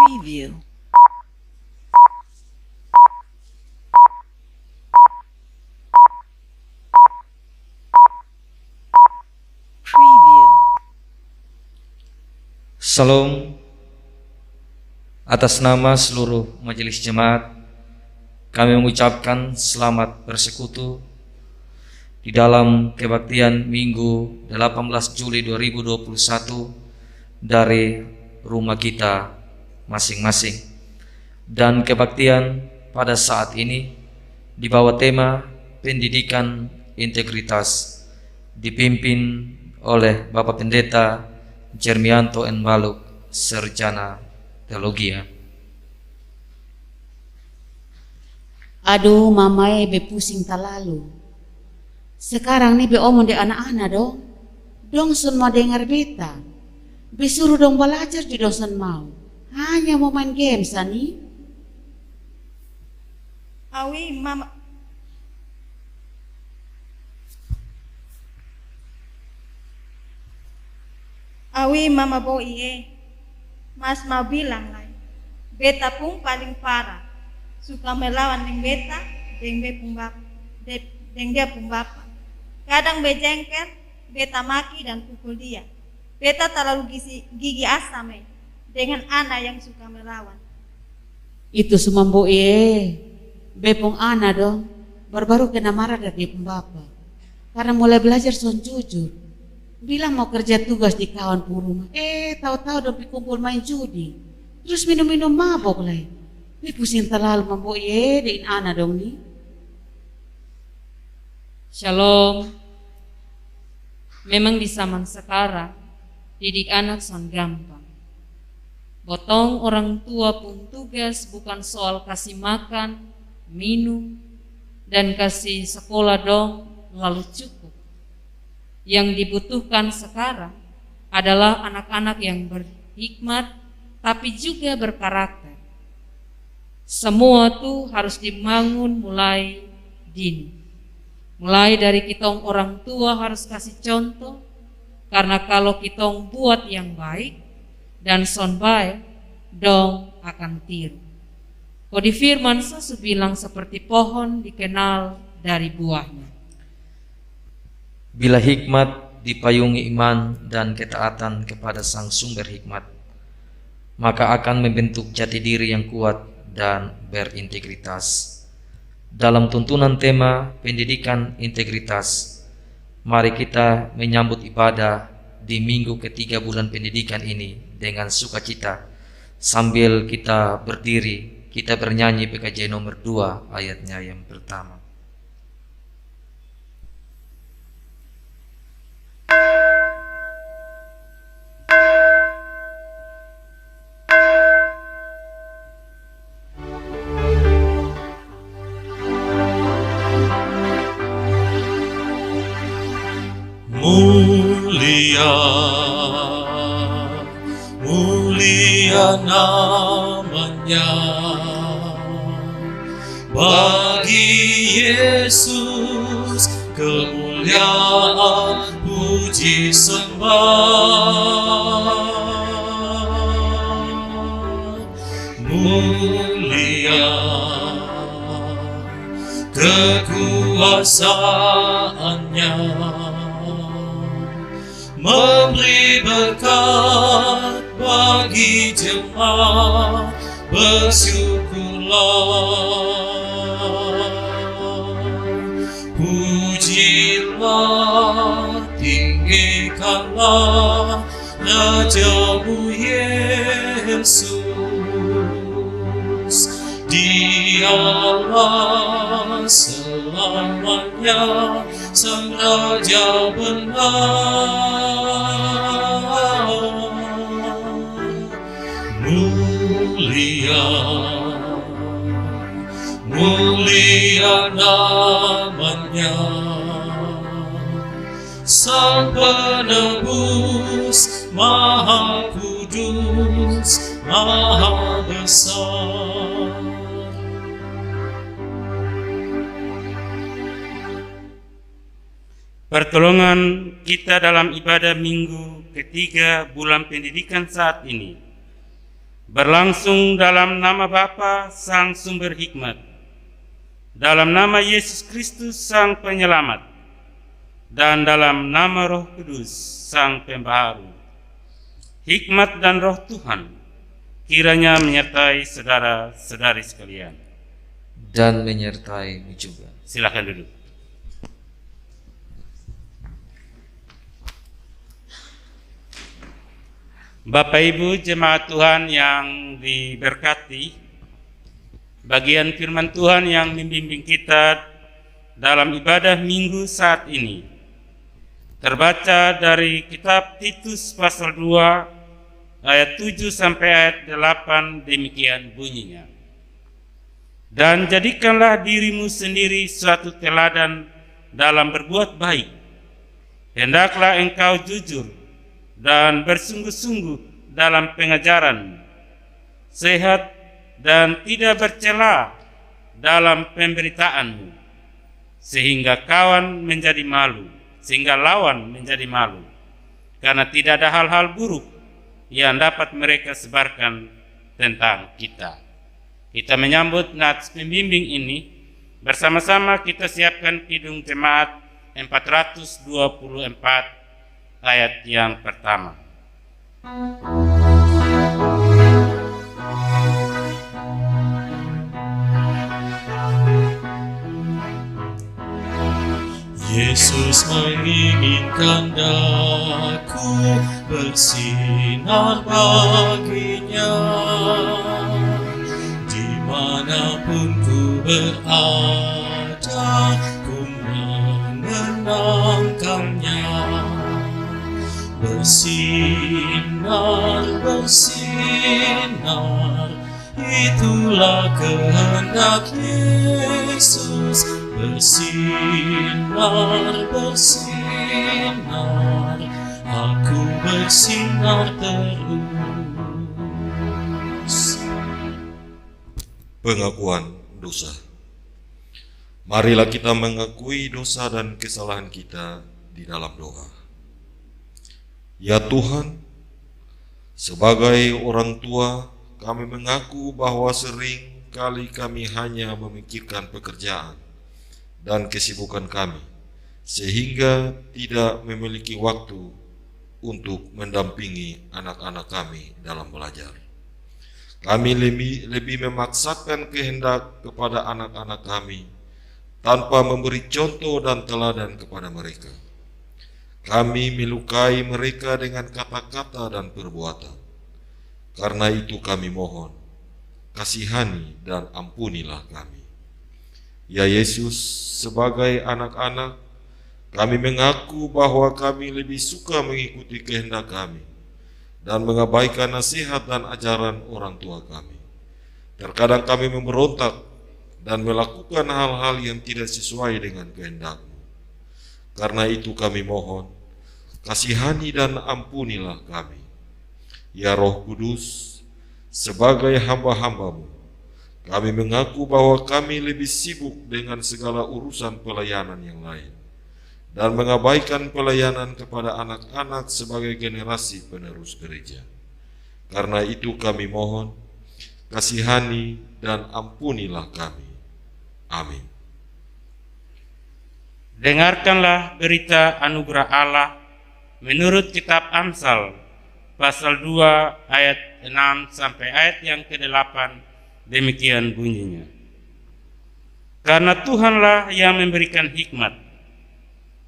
Preview. Preview. Salam. Atas nama seluruh majelis jemaat, kami mengucapkan selamat bersekutu di dalam kebaktian Minggu 18 Juli 2021 dari rumah kita masing-masing. Dan kebaktian pada saat ini di bawah tema pendidikan integritas dipimpin oleh Bapak Pendeta Jermianto N. Baluk, Sarjana Teologi. Aduh, mamae be pusing talalu. Sekarang nih be omong de anak-anak dong. Dong sun mau dengar beta. Be suruh dong belajar di dong sun mau. Hanya mau main games ani. Awi mama bo iye. Mas mau bilang lah, beta pun paling parah, suka melawan dengan beta, dengan dia pun bapak. Kadang bejengkel, beta maki dan pukul dia. Beta terlalu gigi asam dengan anak yang suka melawan. Itu semua bo bepong anak dong. Baru-baru kena marah dari bapak. Karena mulai belajar son jujur. Bilang mau kerja tugas di kawan rumah. Tahu-tahu dong kumpul main judi. Terus minum-minum mabok lah. Pusing terlalu mambo dein anak dong nih. Shalom. Memang di zaman sekarang didik anak son gampang. Botong orang tua pun tugas bukan soal kasih makan, minum, dan kasih sekolah dong lalu cukup. Yang dibutuhkan sekarang adalah anak-anak yang berhikmat tapi juga berkarakter. Semua tuh harus dibangun mulai dini. Mulai dari kitong orang tua harus kasih contoh, karena kalau kitong buat yang baik dan son baik, dong akan tiru. Kodi firman Yesus bilang seperti pohon dikenal dari buahnya. Bila hikmat dipayungi iman dan ketaatan kepada sang sumber hikmat, maka akan membentuk jati diri yang kuat dan berintegritas. Dalam tuntunan tema pendidikan integritas, mari kita menyambut ibadah di minggu ketiga bulan pendidikan ini dengan sukacita. Sambil kita berdiri, kita bernyanyi PKJ nomor 2 ayatnya yang pertama. Mulia namanya, bagi Yesus kemuliaan puji sembah. Mulia kekuasaannya, memberi berkat bagi jemaat, bersyukurlah. Pujilah, tinggikanlah Rajamu Yesus. Dialah selamanya Sang Raja benar. Mulia, mulia namanya, Sang Penebus, Maha Kudus, Maha Besar. Pertolongan kita dalam ibadah minggu ketiga bulan pendidikan saat ini berlangsung dalam nama Bapa Sang Sumber Hikmat, dalam nama Yesus Kristus Sang Penyelamat, dan dalam nama Roh Kudus Sang Pembaharu. Hikmat dan Roh Tuhan kiranya menyertai saudara-saudari sekalian. Dan menyertaimu juga. Silakan duduk. Bapak Ibu jemaat Tuhan yang diberkati, bagian firman Tuhan yang membimbing kita dalam ibadah minggu saat ini terbaca dari kitab Titus pasal 2 ayat 7 sampai ayat 8, demikian bunyinya. Dan jadikanlah dirimu sendiri suatu teladan dalam berbuat baik. Hendaklah engkau jujur dan bersungguh-sungguh dalam pengajaran, sehat dan tidak bercela dalam pemberitaanmu, sehingga lawan menjadi malu, karena tidak ada hal-hal buruk yang dapat mereka sebarkan tentang kita. Kita menyambut nats pembimbing ini, bersama-sama kita siapkan Kidung Jemaat 424 ayat yang pertama. Yesus menginginkan daku bersinar baginya, dimanapun ku berada, ku mengenangkannya. Bersinar, bersinar, itulah kehendak Yesus. Bersinar, bersinar, aku bersinar terus. Pengakuan dosa. Marilah kita mengakui dosa dan kesalahan kita di dalam doa. Ya Tuhan, sebagai orang tua, kami mengaku bahwa sering kali kami hanya memikirkan pekerjaan dan kesibukan kami, sehingga tidak memiliki waktu untuk mendampingi anak-anak kami dalam belajar. Kami lebih memaksakan kehendak kepada anak-anak kami tanpa memberi contoh dan teladan kepada mereka. Kami melukai mereka dengan kata-kata dan perbuatan. Karena itu kami mohon, kasihani dan ampunilah kami. Ya Yesus, sebagai anak-anak, kami mengaku bahwa kami lebih suka mengikuti kehendak kami dan mengabaikan nasihat dan ajaran orang tua kami. Terkadang kami memberontak dan melakukan hal-hal yang tidak sesuai dengan kehendak-Mu. Karena itu kami mohon, kasihani dan ampunilah kami. Ya Roh Kudus, sebagai hamba-hamba-Mu, kami mengaku bahwa kami lebih sibuk dengan segala urusan pelayanan yang lain dan mengabaikan pelayanan kepada anak-anak sebagai generasi penerus gereja. Karena itu kami mohon, kasihani dan ampunilah kami. Amin. Dengarkanlah berita anugerah Allah menurut kitab Amsal pasal 2 ayat 6 sampai ayat yang ke-8, demikian bunyinya. Karena Tuhanlah yang memberikan hikmat,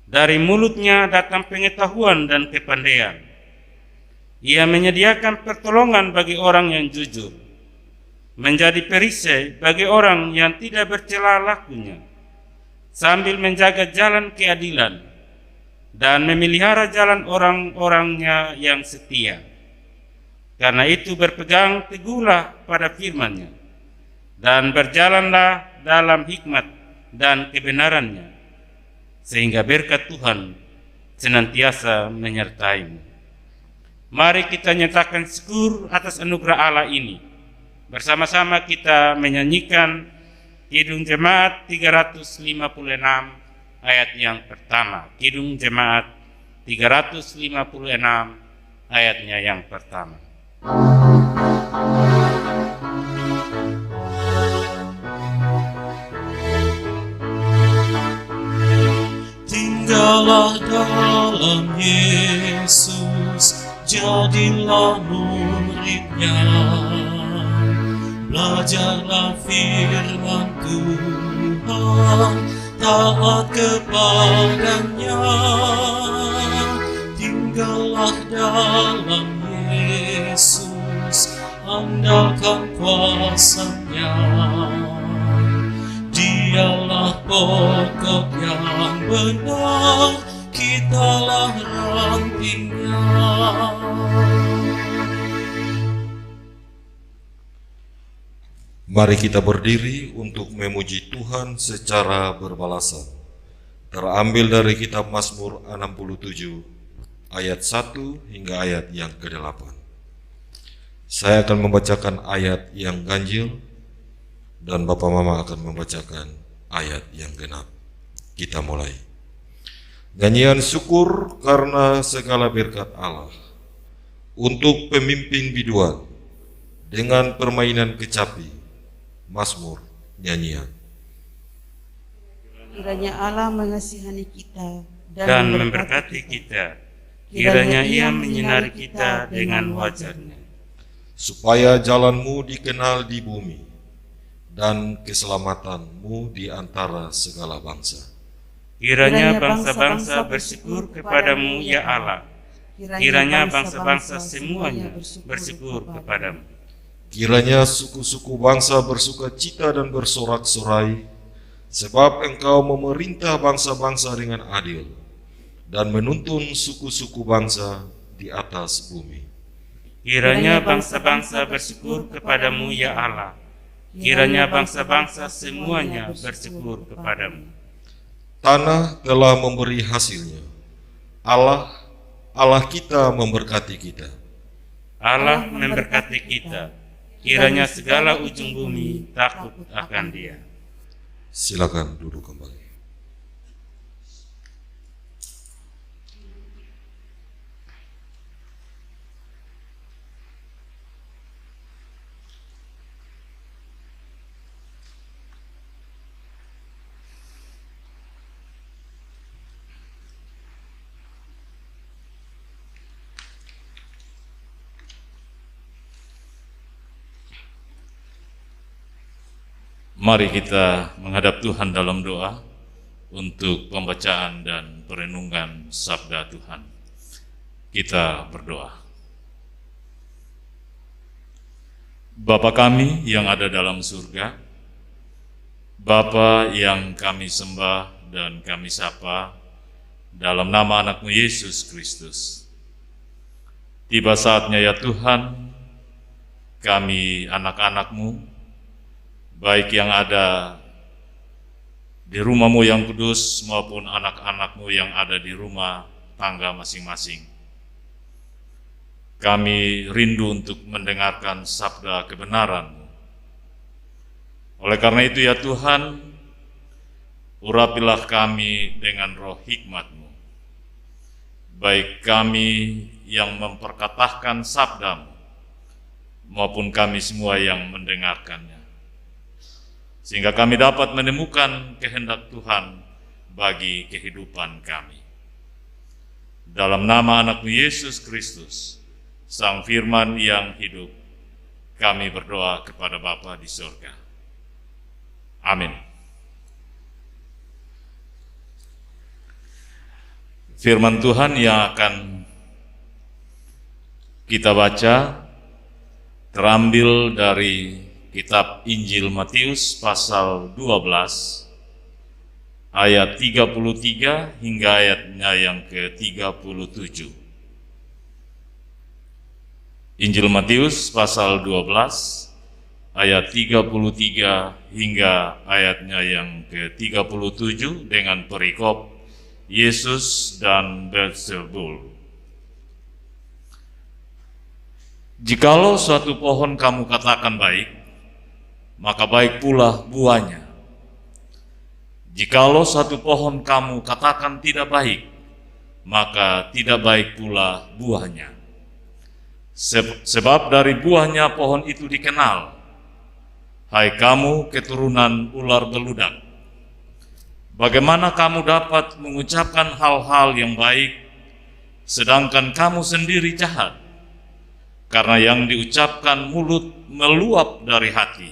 dari mulutnya datang pengetahuan dan kepandaian. Ia menyediakan pertolongan bagi orang yang jujur, menjadi perisai bagi orang yang tidak bercela lakunya, sambil menjaga jalan keadilan dan memelihara jalan orang-orangnya yang setia. Karena itu berpegang teguhlah pada firman-Nya dan berjalanlah dalam hikmat dan kebenarannya, sehingga berkat Tuhan senantiasa menyertaimu. Mari kita nyatakan syukur atas anugerah Allah ini. Bersama-sama kita menyanyikan Kidung Jemaat 356 ayat yang pertama. Kidung Jemaat 356 ayatnya yang pertama. Tinggallah dalam Yesus, jadilah muridnya. Belajarlah firman Tuhan, taat kepadanya. Tinggallah dalam Yesus, andalkan kuasa-Nya. Dialah pokok yang benar, kitalah rantingnya. Mari kita berdiri untuk memuji Tuhan secara berbalasan. Terambil dari kitab Mazmur 67 ayat 1 hingga ayat yang ke-8. Saya akan membacakan ayat yang ganjil dan Bapak Mama akan membacakan ayat yang genap. Kita mulai. Nyanyian syukur karena segala berkat Allah. Untuk pemimpin biduan dengan permainan kecapi. Mazmur nyanyian. Kiranya Allah mengasihani kita dan memberkati kita. Kiranya Ia menyinari kita dengan wajah-Nya. Supaya jalanmu dikenal di bumi dan keselamatanmu di antara segala bangsa. Kiranya bangsa-bangsa bersyukur kepadamu, ya Allah. Kiranya bangsa-bangsa semuanya bersyukur kepadamu. Kiranya suku-suku bangsa bersuka cita dan bersorak-sorai, sebab Engkau memerintah bangsa-bangsa dengan adil dan menuntun suku-suku bangsa di atas bumi. Kiranya bangsa-bangsa bersyukur kepadamu, ya Allah. Kiranya bangsa-bangsa semuanya bersyukur kepadamu. Tanah telah memberi hasilnya. Allah kita memberkati kita. Allah memberkati kita. Kiranya segala ujung bumi takut akan Dia. Silakan duduk kembali. Mari kita menghadap Tuhan dalam doa untuk pembacaan dan perenungan sabda Tuhan. Kita berdoa. Bapa kami yang ada dalam surga, Bapa yang kami sembah dan kami sapa dalam nama anak-Mu Yesus Kristus. Tiba saatnya ya Tuhan, kami anak-anak-Mu, baik yang ada di rumah-Mu yang kudus maupun anak-anak-Mu yang ada di rumah tangga masing-masing. Kami rindu untuk mendengarkan sabda kebenaran-Mu. Oleh karena itu ya Tuhan, urapilah kami dengan roh hikmat-Mu. Baik kami yang memperkatakan sabda-Mu maupun kami semua yang mendengarkannya. Sehingga kami dapat menemukan kehendak Tuhan bagi kehidupan kami. Dalam nama anak-Mu Yesus Kristus, Sang Firman yang hidup, kami berdoa kepada Bapa di surga. Amin. Firman Tuhan yang akan kita baca terambil dari Kitab Injil Matius pasal 12 ayat 33 hingga ayatnya yang ke-37. Injil Matius pasal 12 ayat 33 hingga ayatnya yang ke-37 dengan perikop Yesus dan Beelzebul. Jikalau suatu pohon kamu katakan baik, maka baik pula buahnya. Jikalau satu pohon kamu katakan tidak baik, maka tidak baik pula buahnya. Sebab dari buahnya pohon itu dikenal. Hai kamu keturunan ular beludak, bagaimana kamu dapat mengucapkan hal-hal yang baik, sedangkan kamu sendiri jahat? Karena yang diucapkan mulut meluap dari hati.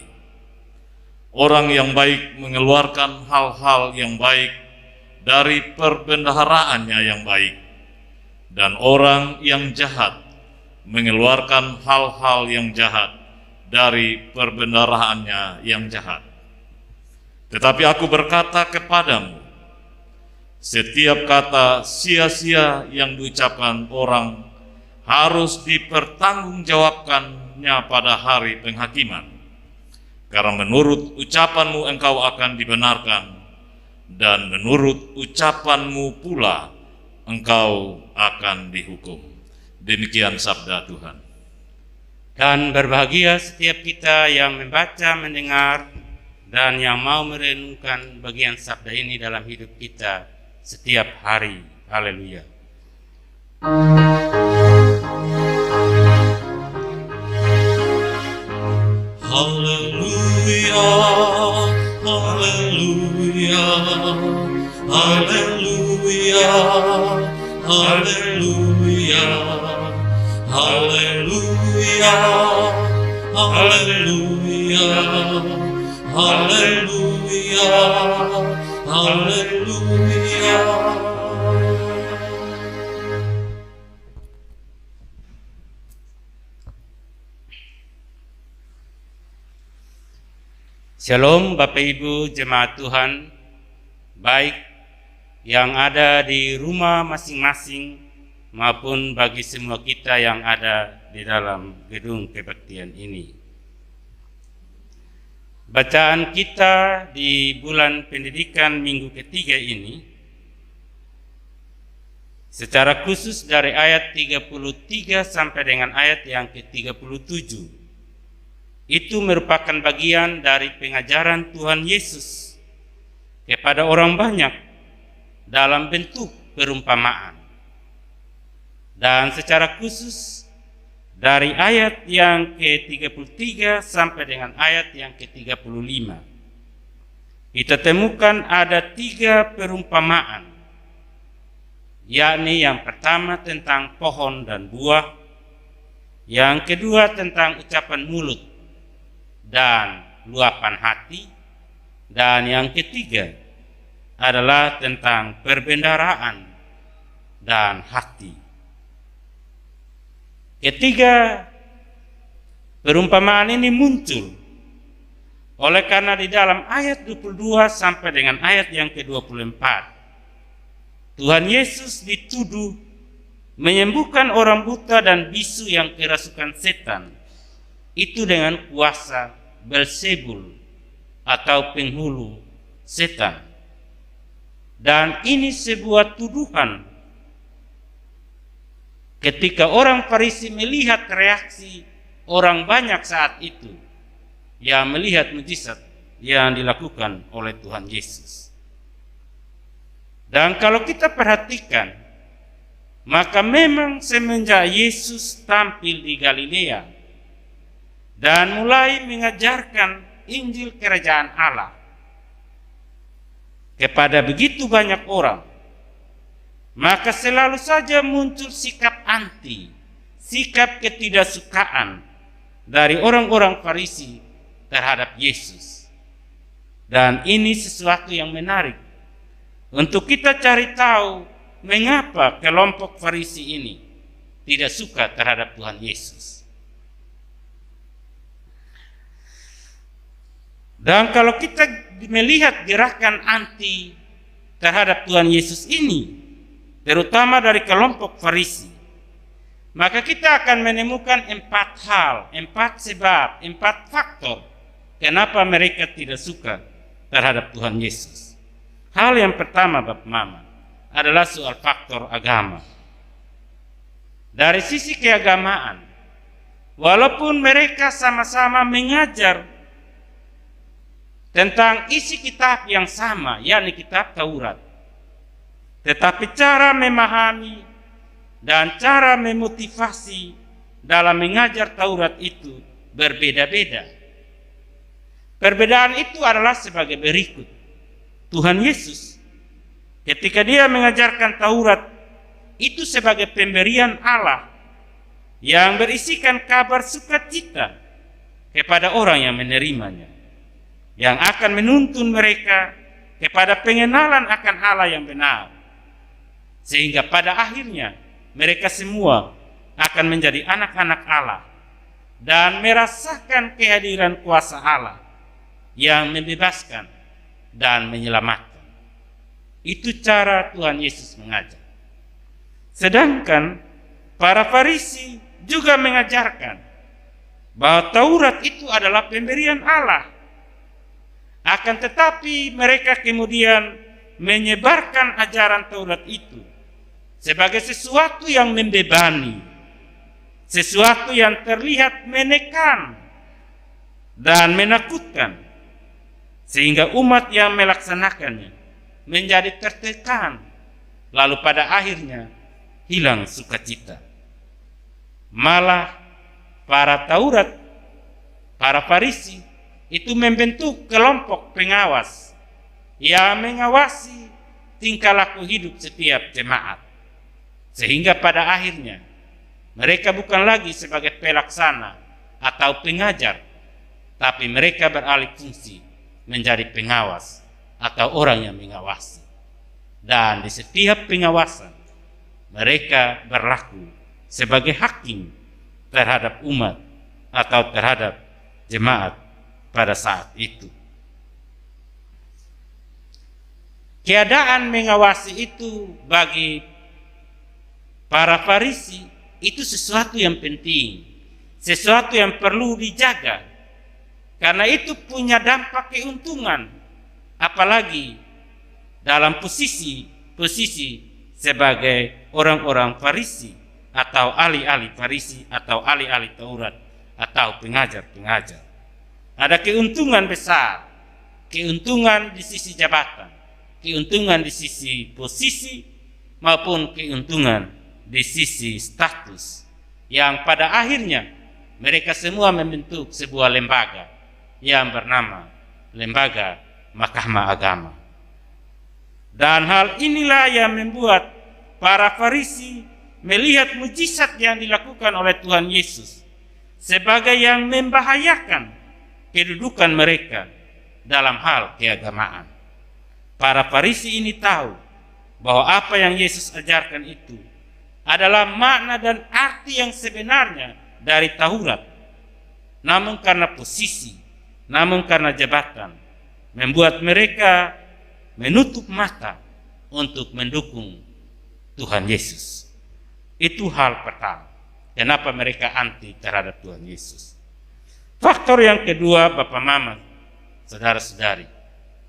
Orang yang baik mengeluarkan hal-hal yang baik dari perbendaharaannya yang baik, dan orang yang jahat mengeluarkan hal-hal yang jahat dari perbendaharaannya yang jahat. Tetapi aku berkata kepadamu, setiap kata sia-sia yang diucapkan orang harus dipertanggungjawabkannya pada hari penghakiman. Karena menurut ucapanmu engkau akan dibenarkan, dan menurut ucapanmu pula engkau akan dihukum. Demikian sabda Tuhan. Dan berbahagia setiap kita yang membaca, mendengar, dan yang mau merenungkan bagian sabda ini dalam hidup kita setiap hari. Haleluya. Haleluya, haleluya, haleluya, haleluya, haleluya, haleluya, haleluya, haleluya. Shalom Bapak Ibu jemaat Tuhan, baik yang ada di rumah masing-masing maupun bagi semua kita yang ada di dalam gedung kebaktian ini. Bacaan kita di bulan pendidikan minggu ketiga ini secara khusus dari ayat 33 sampai dengan ayat yang ke-37 itu merupakan bagian dari pengajaran Tuhan Yesus kepada orang banyak dalam bentuk perumpamaan. Dan secara khusus dari ayat yang ke-33 sampai dengan ayat yang ke-35 kita temukan ada 3 perumpamaan, yakni yang pertama tentang pohon dan buah, yang kedua tentang ucapan mulut dan luapan hati, dan yang ketiga adalah tentang perbendaharaan dan hati. Ketiga perumpamaan ini muncul oleh karena di dalam ayat 22 sampai dengan ayat yang ke-24 Tuhan Yesus dituduh menyembuhkan orang buta dan bisu yang kerasukan setan, itu dengan kuasa Belzebul atau penghulu setan. Dan ini sebuah tuduhan ketika orang Farisi melihat reaksi orang banyak saat itu yang melihat mujizat yang dilakukan oleh Tuhan Yesus. Dan kalau kita perhatikan, maka memang semenjak Yesus tampil di Galilea dan mulai mengajarkan Injil Kerajaan Allah kepada begitu banyak orang, maka selalu saja muncul sikap anti, sikap ketidaksukaan dari orang-orang Farisi terhadap Yesus. Dan ini sesuatu yang menarik untuk kita cari tahu mengapa kelompok Farisi ini tidak suka terhadap Tuhan Yesus. Dan kalau kita melihat gerakan anti terhadap Tuhan Yesus ini, terutama dari kelompok Farisi, maka kita akan menemukan 4 hal, 4 sebab, 4 faktor kenapa mereka tidak suka terhadap Tuhan Yesus. Hal yang pertama, Bapak Mama, adalah soal faktor agama. Dari sisi keagamaan, walaupun mereka sama-sama mengajar tentang isi kitab yang sama, yakni kitab Taurat, tetapi cara memahami dan cara memotivasi dalam mengajar Taurat itu berbeda-beda. Perbedaan itu adalah sebagai berikut. Tuhan Yesus ketika dia mengajarkan Taurat itu sebagai pemberian Allah yang berisikan kabar sukacita kepada orang yang menerimanya, yang akan menuntun mereka kepada pengenalan akan Allah yang benar, sehingga pada akhirnya mereka semua akan menjadi anak-anak Allah dan merasakan kehadiran kuasa Allah yang membebaskan dan menyelamatkan. Itu cara Tuhan Yesus mengajar. Sedangkan para Farisi juga mengajarkan bahwa Taurat itu adalah pemberian Allah. Akan tetapi mereka kemudian menyebarkan ajaran Taurat itu sebagai sesuatu yang membebani, sesuatu yang terlihat menekan dan menakutkan, sehingga umat yang melaksanakannya menjadi tertekan, lalu pada akhirnya hilang sukacita. Malah para Taurat, para Farisi itu membentuk kelompok pengawas yang mengawasi tingkah laku hidup setiap jemaat, sehingga pada akhirnya mereka bukan lagi sebagai pelaksana atau pengajar, tapi mereka beralih fungsi menjadi pengawas atau orang yang mengawasi. Dan di setiap pengawasan mereka berlaku sebagai hakim terhadap umat atau terhadap jemaat pada saat itu. Keadaan mengawasi itu bagi para Farisi itu sesuatu yang penting, sesuatu yang perlu dijaga, karena itu punya dampak keuntungan, apalagi dalam posisi sebagai orang-orang Farisi atau ahli-ahli Farisi atau ahli-ahli Taurat atau pengajar-pengajar. Ada keuntungan besar, keuntungan di sisi jabatan, keuntungan di sisi posisi, maupun keuntungan di sisi status, yang pada akhirnya mereka semua membentuk sebuah lembaga yang bernama Lembaga Mahkamah Agama. Dan hal inilah yang membuat para Farisi melihat mujizat yang dilakukan oleh Tuhan Yesus sebagai yang membahayakan kedudukan mereka dalam hal keagamaan. Para Farisi ini tahu bahwa apa yang Yesus ajarkan itu adalah makna dan arti yang sebenarnya dari Taurat. Namun karena posisi, namun karena jabatan, membuat mereka menutup mata untuk mendukung Tuhan Yesus. Itu hal pertama, kenapa mereka anti terhadap Tuhan Yesus. Faktor yang kedua, Bapak Mama, saudara-saudari,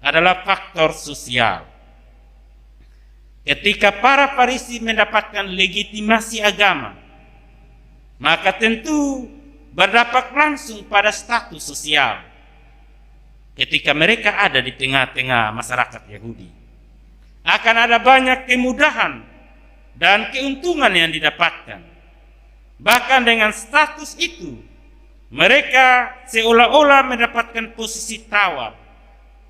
adalah faktor sosial. Ketika para Farisi mendapatkan legitimasi agama, maka tentu berdampak langsung pada status sosial. Ketika mereka ada di tengah-tengah masyarakat Yahudi, akan ada banyak kemudahan dan keuntungan yang didapatkan. Bahkan dengan status itu, mereka seolah-olah mendapatkan posisi tawar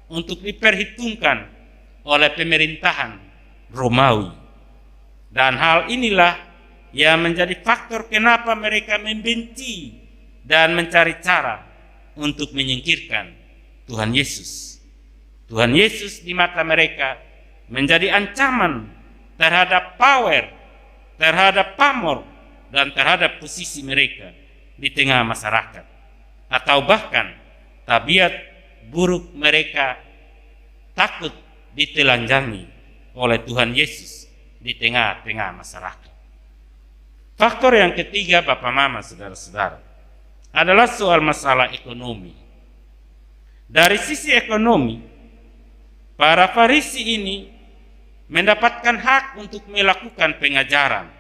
untuk diperhitungkan oleh pemerintahan Romawi. Dan hal inilah yang menjadi faktor kenapa mereka membenci dan mencari cara untuk menyingkirkan Tuhan Yesus. Tuhan Yesus di mata mereka menjadi ancaman terhadap power, terhadap pamor, dan terhadap posisi mereka di tengah masyarakat. Atau bahkan tabiat buruk mereka takut ditelanjangi oleh Tuhan Yesus di tengah-tengah masyarakat. Faktor yang ketiga, Bapak Mama, saudara-saudara, adalah soal masalah ekonomi. Dari sisi ekonomi, para Farisi ini mendapatkan hak untuk melakukan pengajaran,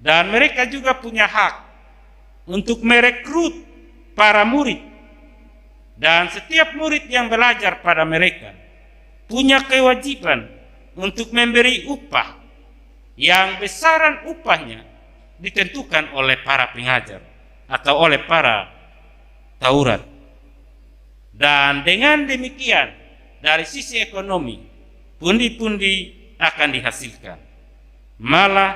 dan mereka juga punya hak untuk merekrut para murid, dan setiap murid yang belajar pada mereka punya kewajiban untuk memberi upah yang besaran upahnya ditentukan oleh para pengajar atau oleh para Taurat. Dan dengan demikian, dari sisi ekonomi, pundi-pundi akan dihasilkan. Malah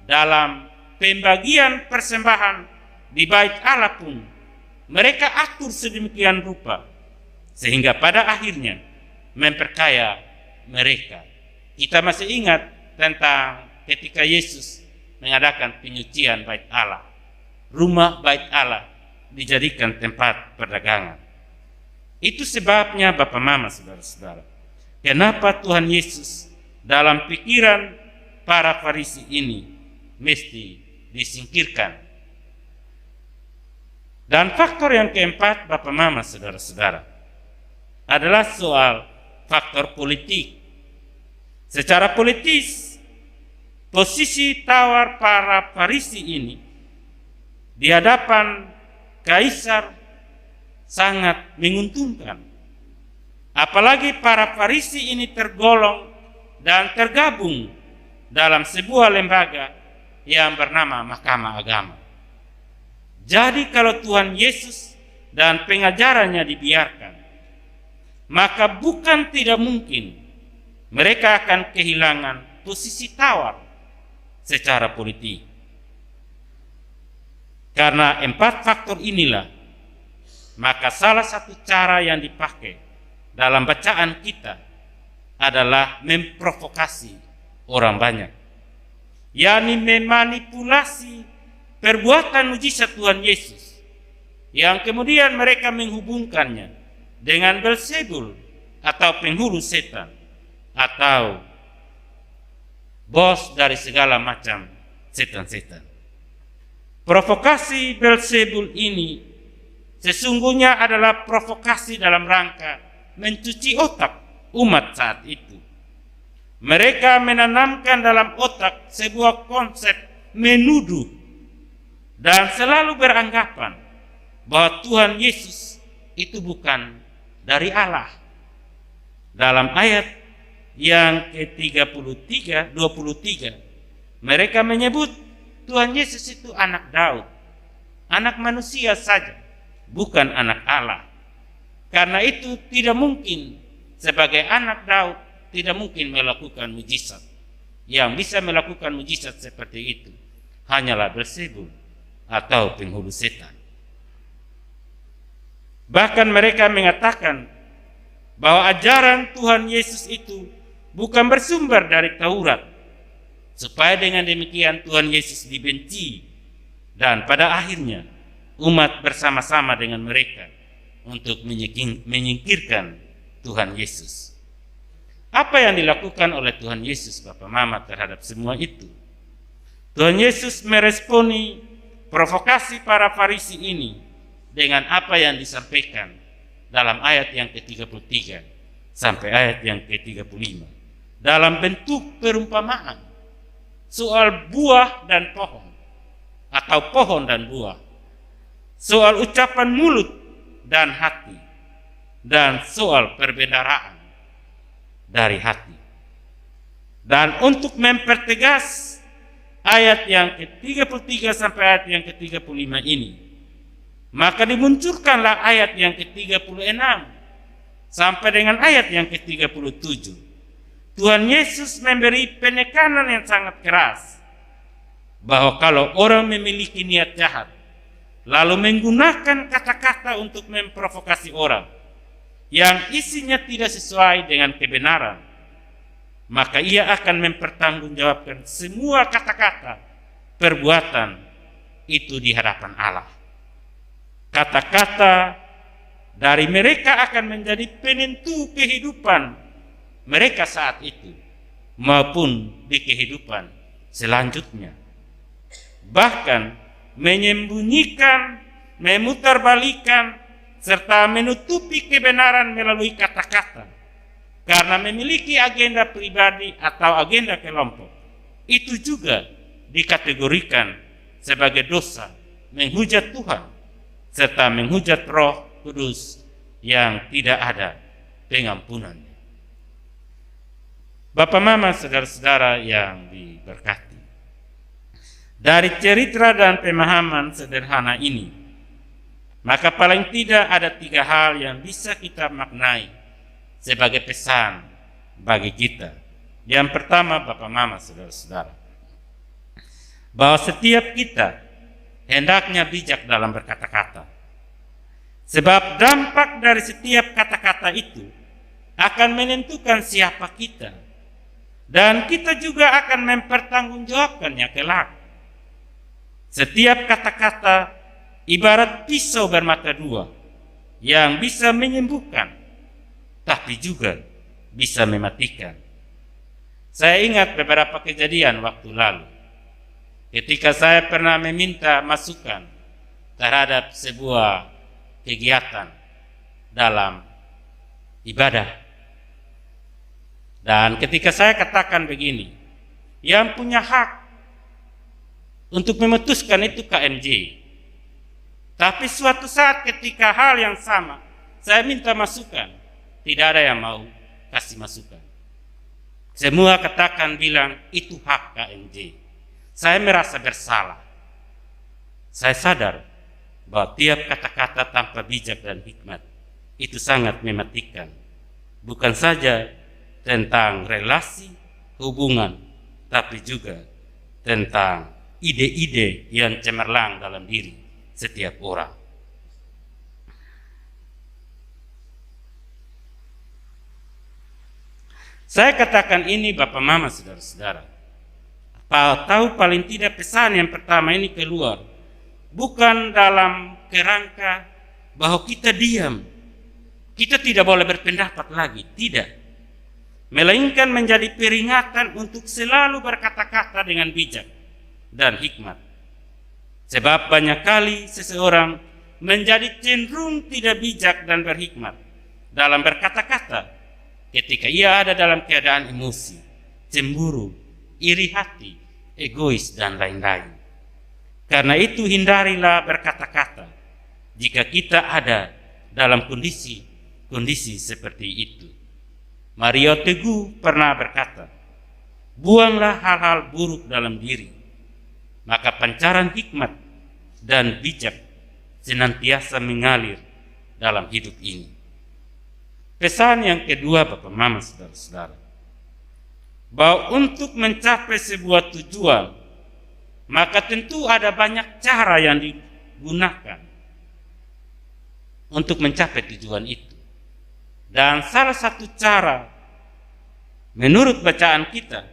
dalam pembagian persembahan di bait Allah pun mereka atur sedemikian rupa sehingga pada akhirnya memperkaya mereka. Kita masih ingat tentang ketika Yesus mengadakan penyucian bait Allah. Rumah bait Allah dijadikan tempat perdagangan. Itu sebabnya Bapak Mama, saudara-saudara, kenapa Tuhan Yesus dalam pikiran para Farisi ini mesti disingkirkan. Dan faktor yang keempat, Bapak Mama, saudara-saudara, adalah soal faktor politik. Secara politis, posisi tawar para Farisi ini di hadapan Kaisar sangat menguntungkan. Apalagi para Farisi ini tergolong dan tergabung dalam sebuah lembaga yang bernama Mahkamah Agama. Jadi kalau Tuhan Yesus dan pengajarannya dibiarkan, maka bukan tidak mungkin mereka akan kehilangan posisi tawar secara politik. Karena 4 faktor inilah, maka salah satu cara yang dipakai dalam bacaan kita adalah memprovokasi orang banyak, yakni memanipulasi perbuatan mujizat Tuhan Yesus yang kemudian mereka menghubungkannya dengan Belzebul atau penghulu setan atau bos dari segala macam setan-setan. Provokasi Belzebul ini sesungguhnya adalah provokasi dalam rangka mencuci otak umat saat itu. Mereka menanamkan dalam otak sebuah konsep menuduh dan selalu beranggapan bahwa Tuhan Yesus itu bukan dari Allah. Dalam ayat yang ke-23, mereka menyebut Tuhan Yesus itu anak Daud, anak manusia saja, bukan anak Allah. Karena itu tidak mungkin sebagai anak Daud tidak mungkin melakukan mujizat. Yang bisa melakukan mujizat seperti itu hanyalah Belzebul atau penghulu setan. Bahkan mereka mengatakan bahwa ajaran Tuhan Yesus itu bukan bersumber dari Taurat, supaya dengan demikian Tuhan Yesus dibenci dan pada akhirnya umat bersama-sama dengan mereka untuk menyingkirkan Tuhan Yesus. Apa yang dilakukan oleh Tuhan Yesus, Bapak Mama, terhadap semua itu? Tuhan Yesus meresponi provokasi para Farisi ini dengan apa yang disampaikan dalam ayat yang ke-33 sampai ayat yang ke-35 dalam bentuk perumpamaan soal buah dan pohon atau pohon dan buah, soal ucapan mulut dan hati, dan soal perbendaharaan dari hati. Dan untuk mempertegas ayat yang ke-33 sampai ayat yang ke-35 ini, maka dimunculkanlah ayat yang ke-36 sampai dengan ayat yang ke-37. Tuhan Yesus memberi penekanan yang sangat keras bahwa kalau orang memiliki niat jahat lalu menggunakan kata-kata untuk memprovokasi orang yang isinya tidak sesuai dengan kebenaran, maka ia akan mempertanggungjawabkan semua kata-kata perbuatan itu di hadapan Allah. Kata-kata dari mereka akan menjadi penentu kehidupan mereka saat itu maupun di kehidupan selanjutnya. Bahkan menyembunyikan, memutarbalikkan, serta menutupi kebenaran melalui kata-kata karena memiliki agenda pribadi atau agenda kelompok. Itu juga dikategorikan sebagai dosa menghujat Tuhan serta menghujat Roh Kudus yang tidak ada pengampunannya. Bapak Mama, saudara-saudara yang diberkati, Dari cerita dan pemahaman sederhana ini, maka paling tidak ada 3 hal yang bisa kita maknai sebagai pesan bagi kita. Yang pertama, Bapak Mama, saudara-saudara, bahwa setiap kita hendaknya bijak dalam berkata-kata. Sebab dampak dari setiap kata-kata itu akan menentukan siapa kita, dan kita juga akan mempertanggungjawabkannya kelak. Setiap kata-kata ibarat pisau bermata 2 yang bisa menyembuhkan, tapi juga bisa mematikan. Saya ingat beberapa kejadian waktu lalu, ketika saya pernah meminta masukan terhadap sebuah kegiatan dalam ibadah. Dan ketika saya katakan begini, yang punya hak untuk memutuskan itu KMJ. Tapi suatu saat ketika hal yang sama, saya minta masukan, tidak ada yang mau kasih masukan. Semua katakan bilang itu hak KMJ. Saya merasa bersalah. Saya sadar bahwa tiap kata-kata tanpa bijak dan hikmat itu sangat mematikan. Bukan saja tentang relasi, hubungan, tapi juga tentang ide-ide yang cemerlang dalam diri setiap orang. Saya katakan ini Bapak Mama, saudara-saudara, tahu paling tidak pesan yang pertama ini keluar bukan dalam kerangka bahwa kita diam, kita tidak boleh berpendapat lagi, tidak, melainkan menjadi peringatan untuk selalu berkata-kata dengan bijak dan hikmat. Sebab banyak kali seseorang menjadi cenderung tidak bijak dan berhikmat dalam berkata-kata ketika ia ada dalam keadaan emosi, cemburu, iri hati, egois, dan lain-lain. Karena itu hindarilah berkata-kata jika kita ada dalam kondisi seperti itu. Mario Teguh pernah berkata, buanglah hal-hal buruk dalam diri, maka pancaran hikmat dan bijak senantiasa mengalir dalam hidup ini. Pesan yang kedua, Bapak Mama, saudara-saudara, bahwa untuk mencapai sebuah tujuan, maka tentu ada banyak cara yang digunakan untuk mencapai tujuan itu. Dan salah satu cara menurut bacaan kita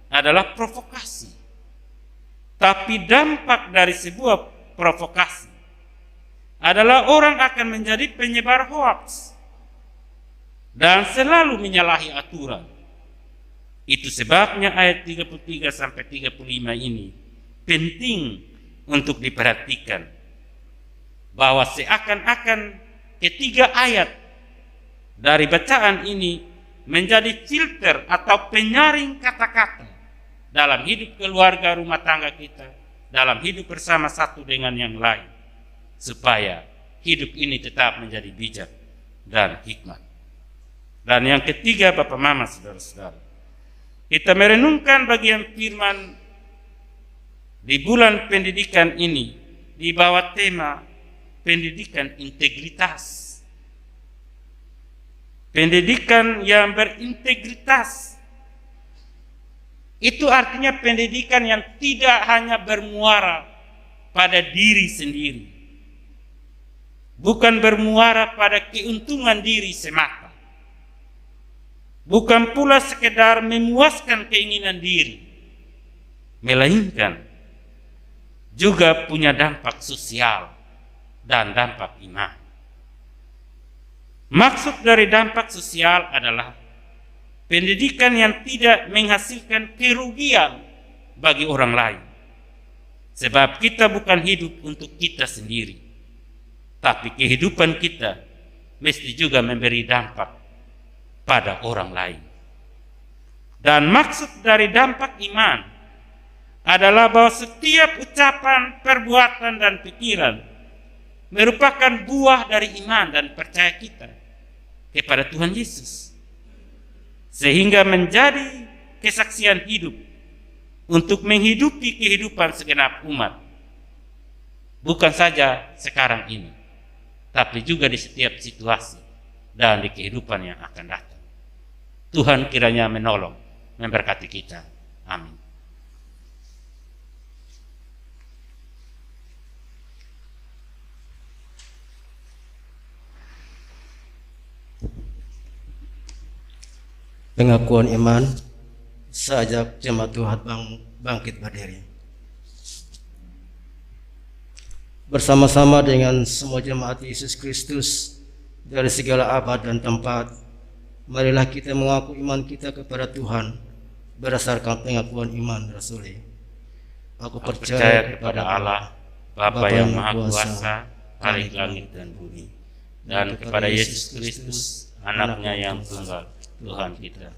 adalah provokasi. Tapi dampak dari sebuah provokasi adalah orang akan menjadi penyebar hoaks dan selalu menyalahi aturan. Itu sebabnya ayat 33 sampai 35 ini penting untuk diperhatikan, bahwa seakan-akan ketiga ayat dari bacaan ini menjadi filter atau penyaring kata-kata dalam hidup keluarga rumah tangga kita, dalam hidup bersama satu dengan yang lain, supaya hidup ini tetap menjadi bijak dan hikmat. Dan yang ketiga, Bapak Mama, saudara-saudara, kita merenungkan bagian firman di bulan pendidikan ini di bawah tema pendidikan integritas. Pendidikan yang berintegritas itu artinya pendidikan yang tidak hanya bermuara pada diri sendiri, bukan bermuara pada keuntungan diri semata, bukan pula sekedar memuaskan keinginan diri, melainkan juga punya dampak sosial dan dampak iman. Maksud dari dampak sosial adalah pendidikan yang tidak menghasilkan kerugian bagi orang lain. Sebab kita bukan hidup untuk kita sendiri, tapi kehidupan kita mesti juga memberi dampak pada orang lain. Dan maksud dari dampak iman adalah bahwa setiap ucapan, perbuatan, dan pikiran merupakan buah dari iman dan percaya kita kepada Tuhan Yesus, sehingga menjadi kesaksian hidup untuk menghidupi kehidupan segenap umat. Bukan saja sekarang ini, tapi juga di setiap situasi dan di kehidupan yang akan datang. Tuhan kiranya menolong, memberkati kita. Amin. Pengakuan iman, seajak jemaat Tuhan bangkit berdiri. Bersama-sama dengan semua jemaat Yesus Kristus dari segala abad dan tempat, marilah kita mengaku iman kita kepada Tuhan berdasarkan pengakuan iman Rasuli. Aku percaya kepada Allah, Bapa yang Maha Kuasa, Khalik langit dan bumi, dan kepada Yesus Kristus, Anaknya yang tunggal, Tuhan kita,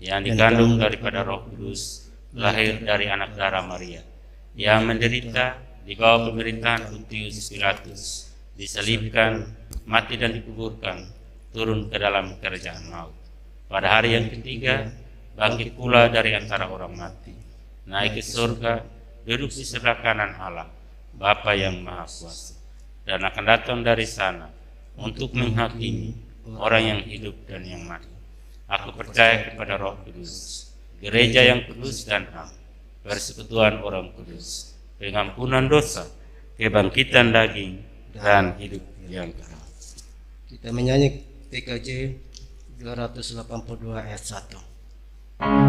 yang dikandung daripada Roh Kudus, lahir dari anak darah Maria, yang menderita di bawah pemerintahan Pontius Pilatus, disalibkan, mati dan dikuburkan, turun ke dalam kerajaan maut. Pada hari yang ketiga, bangkit pula dari antara orang mati, naik ke surga, duduk di sebelah kanan Allah, Bapa yang Maha Kuasa, dan akan datang dari sana untuk menghakimi orang yang hidup dan yang mati. Aku percaya kepada Roh Kudus, gereja yang kudus dan am, persekutuan orang kudus, pengampunan dosa, kebangkitan daging, dan hidup yang kekal. Kita menyanyi PKJ 282 ayat 1.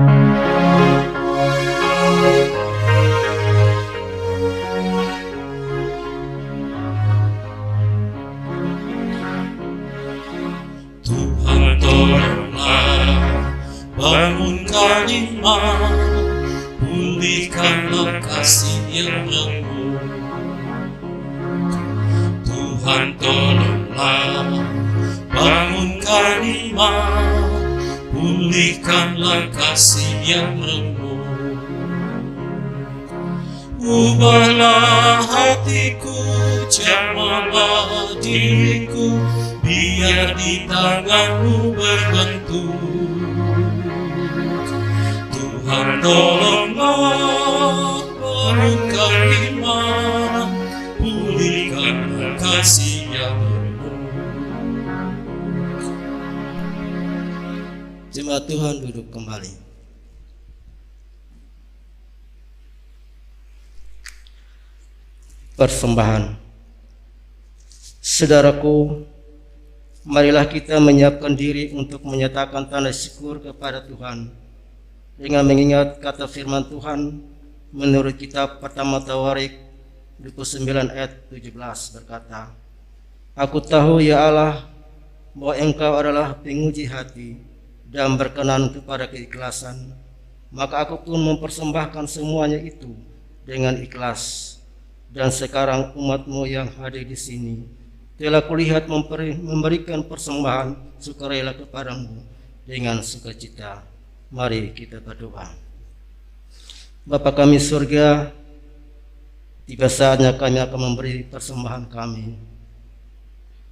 Tuhan tolonglah, bangunkan iman, pulihkanlah kasih yang lemah. Tuhan tolonglah, bangunkan iman, pulihkanlah kasih yang lemah. Ubahlah hatiku, jamahlah diriku, biar di tanganmu berbentuk. Tuhan tolonglah, bangunkan iman, pulihkan kasih yang lemah. Jemaat Tuhan duduk kembali. Persembahan. Saudaraku, marilah kita menyiapkan diri untuk menyatakan tanda syukur kepada Tuhan dengan mengingat kata firman Tuhan menurut kitab pertama Tawarik 29 ayat 17 berkata, Aku tahu ya Allah bahwa Engkau adalah penguji hati dan berkenan kepada keikhlasan, maka aku pun mempersembahkan semuanya itu dengan ikhlas. Dan sekarang umatmu yang hadir di sini telah kulihat memberikan persembahan sukarela kepadamu dengan sukacita. Mari kita berdoa. Bapa kami surga, tiba saatnya kami akan memberi persembahan kami,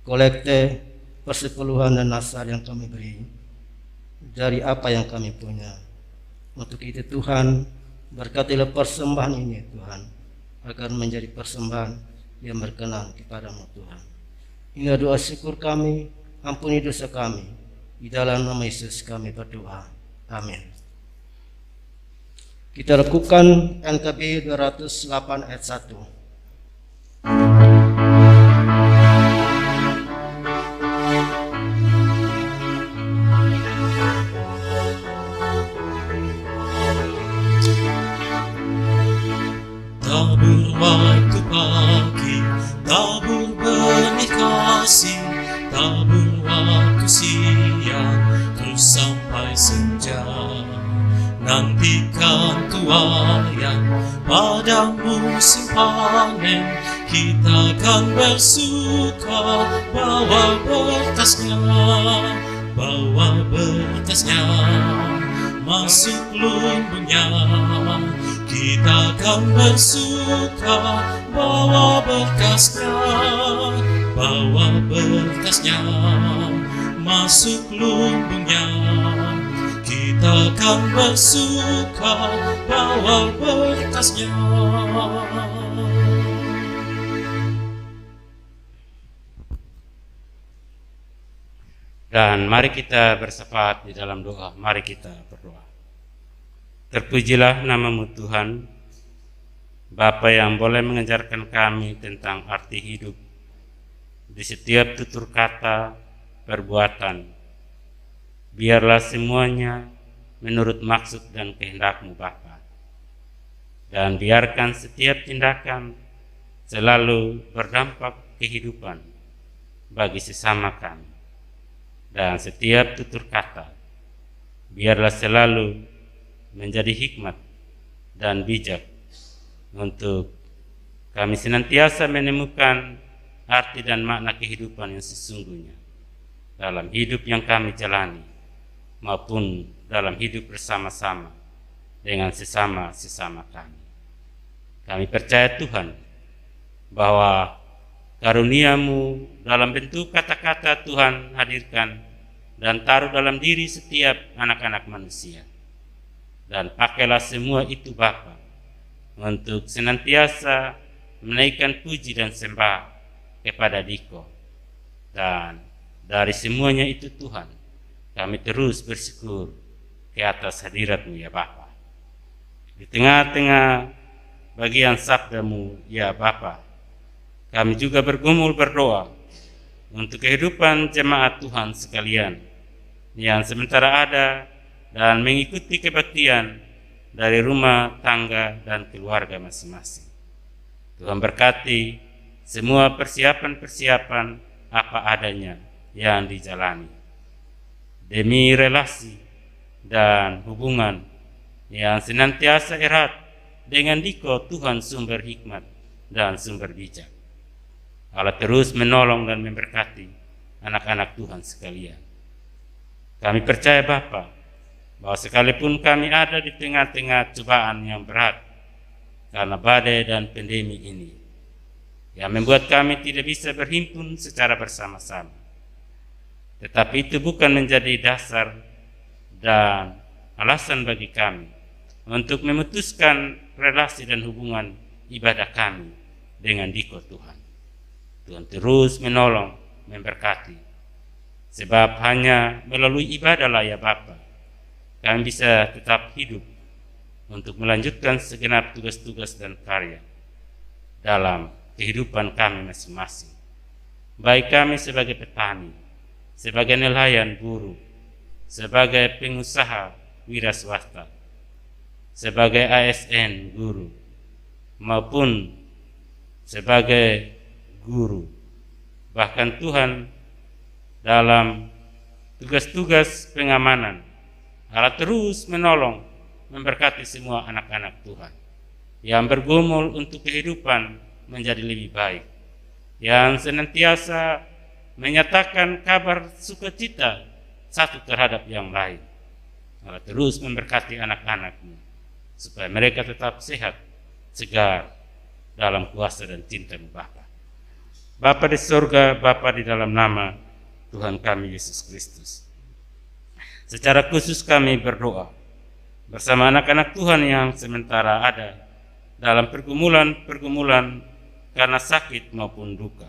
kolekte, persepuluhan dan nasar yang kami beri dari apa yang kami punya. Untuk itu Tuhan, berkatilah persembahan ini Tuhan, agar menjadi persembahan yang berkenan kepadamu Tuhan. Ini doa syukur kami, ampuni dosa kami. Di dalam nama Yesus kami berdoa. Amin. Kita lakukan NKB 208 ayat 1. Tabur waktu pagi, tabur benih kasih, tabur waktu siang, terus sampai senja. Nantikan tuayan pada musim panen, kita akan bersuka bawa berkasnya, masuk lumbungnya. Kita akan bersuka bawa berkasnya, masuk lumbungnya. Kita kita kan bersuka bawa berkasnya. Dan mari kita bersyafaat di dalam doa. Mari kita berdoa. Terpujilah namamu Tuhan, Bapa yang boleh mengajarkan kami tentang arti hidup di setiap tutur kata, perbuatan. Biarlah semuanya menurut maksud dan kehendak-Mu Bapa. Dan biarkan setiap tindakan selalu berdampak kehidupan bagi sesama kami. Dan setiap tutur kata biarlah selalu menjadi hikmat dan bijak untuk kami senantiasa menemukan arti dan makna kehidupan yang sesungguhnya dalam hidup yang kami jalani maupun dalam hidup bersama-sama dengan sesama kami. Kami percaya Tuhan bahwa karunia-Mu dalam bentuk kata-kata Tuhan hadirkan dan taruh dalam diri setiap anak-anak manusia. Dan pakailah semua itu Bapa untuk senantiasa menaikkan puji dan sembah kepada Diko. Dan dari semuanya itu Tuhan, kami terus bersyukur ke atas hadirat-Mu ya Bapa. Di tengah-tengah bagian sabda-Mu ya Bapa, kami juga bergumul berdoa untuk kehidupan jemaat Tuhan sekalian yang sementara ada dan mengikuti kebaktian dari rumah tangga dan keluarga masing-masing. Tuhan berkati semua persiapan-persiapan apa adanya yang dijalani demi relasi dan hubungan yang senantiasa erat dengan Diko Tuhan sumber hikmat dan sumber bijak. Allah terus menolong dan memberkati anak-anak Tuhan sekalian. Kami percaya Bapa bahwa sekalipun kami ada di tengah-tengah cobaan yang berat karena badai dan pandemi ini yang membuat kami tidak bisa berhimpun secara bersama-sama, tetapi itu bukan menjadi dasar dan alasan bagi kami untuk memutuskan relasi dan hubungan ibadah kami dengan Diko Tuhan. Tuhan terus menolong, memberkati. Sebab hanya melalui ibadahlah ya Bapa, kami bisa tetap hidup untuk melanjutkan segenap tugas-tugas dan karya dalam kehidupan kami masing-masing. Baik kami sebagai petani, sebagai nelayan buruh, sebagai pengusaha wira swasta, sebagai ASN guru, maupun sebagai guru. Bahkan Tuhan dalam tugas-tugas pengamanan, Allah terus menolong, memberkati semua anak-anak Tuhan yang bergumul untuk kehidupan menjadi lebih baik, yang senantiasa menyatakan kabar sukacita satu terhadap yang lain. Allah terus memberkati anak-anak-Mu supaya mereka tetap sehat, segar dalam kuasa dan cinta-Mu Bapa. Bapa di surga, Bapa di dalam nama Tuhan kami Yesus Kristus. Secara khusus kami berdoa bersama anak-anak Tuhan yang sementara ada dalam pergumulan karena sakit maupun duka.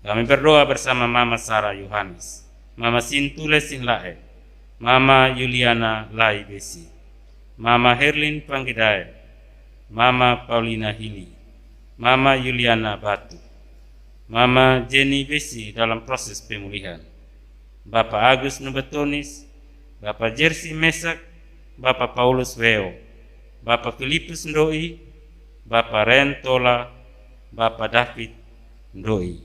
Kami berdoa bersama Mama Sarah Yohanes, Mama Sintule Sinlae, Mama Yuliana Lai Besi, Mama Herlin Panggedai, Mama Paulina Hili, Mama Yuliana Batu, Mama Jenny Besi dalam proses pemulihan, Bapak Agus Nubatonis, Bapak Jersey Mesak, Bapak Paulus Weo, Bapak Filipus Ndoi, Bapak Ren Tola, Bapak David Ndoi,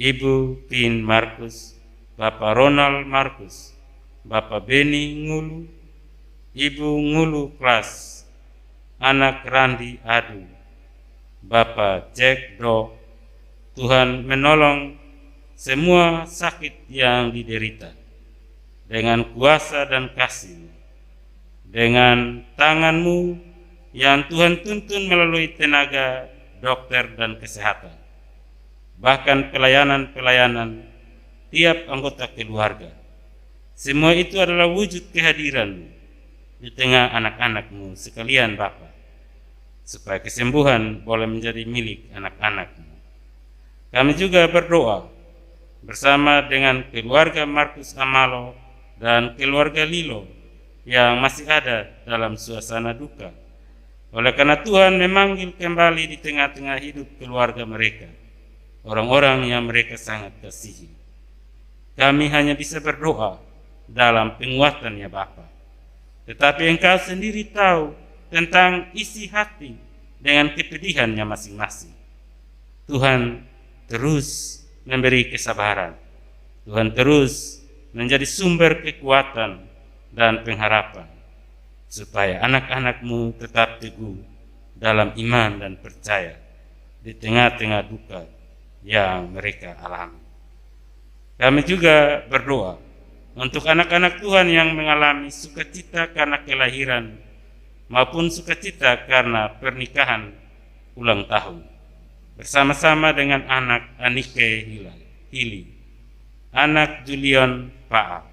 Ibu Pin Markus, Bapak Ronald Markus, Bapak Beni Ngulu, Ibu Ngulu Klas, anak Randi Adu, Bapak Jack Do. Tuhan menolong semua sakit yang diderita dengan kuasa dan kasih, dengan tangan-Mu yang Tuhan tuntun melalui tenaga dokter dan kesehatan, bahkan pelayanan-pelayanan tiap anggota keluarga, Semua itu adalah wujud kehadiran-Mu di tengah anak-anak-Mu sekalian Bapa, supaya kesembuhan boleh menjadi milik anak-anak-Mu. Kami juga berdoa bersama dengan keluarga Markus Amalo dan keluarga Lilo yang masih ada dalam suasana duka. Oleh karena Tuhan memanggil kembali di tengah-tengah hidup keluarga mereka, orang-orang yang mereka sangat kasihi. Kami hanya bisa berdoa dalam penguatannya Bapa. Tetapi Engkau sendiri tahu tentang isi hati dengan kepedihannya masing-masing. Tuhan terus memberi kesabaran. Tuhan terus menjadi sumber kekuatan dan pengharapan, supaya anak-anak-Mu tetap teguh dalam iman dan percaya di tengah-tengah duka yang mereka alami. Kami juga berdoa untuk anak-anak Tuhan yang mengalami sukacita karena kelahiran maupun sukacita karena pernikahan ulang tahun, bersama-sama dengan anak Anike Hili, anak Julian Paa,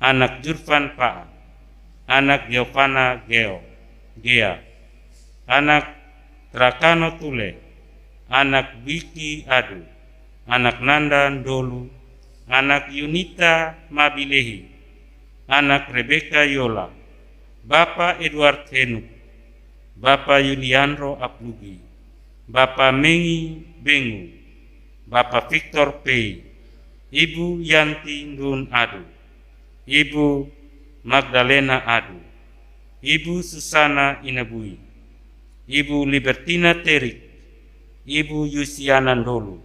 anak Jurvan Paa, anak Giovanna Gea, anak Trakano Tule, anak Wiki Adu, anak Nanda Ndolu, anak Yunita Mabilehi, anak Rebecca Yola, Bapak Edward Henuk, Bapak Yuliandro Aplugi, Bapak Mengi Bengu, Bapak Victor Pei, Ibu Yanti Ndun Adu, Ibu Magdalena Adu, Ibu Susana Inabui, Ibu Libertina Terik, Ibu Yusiana Ndolu,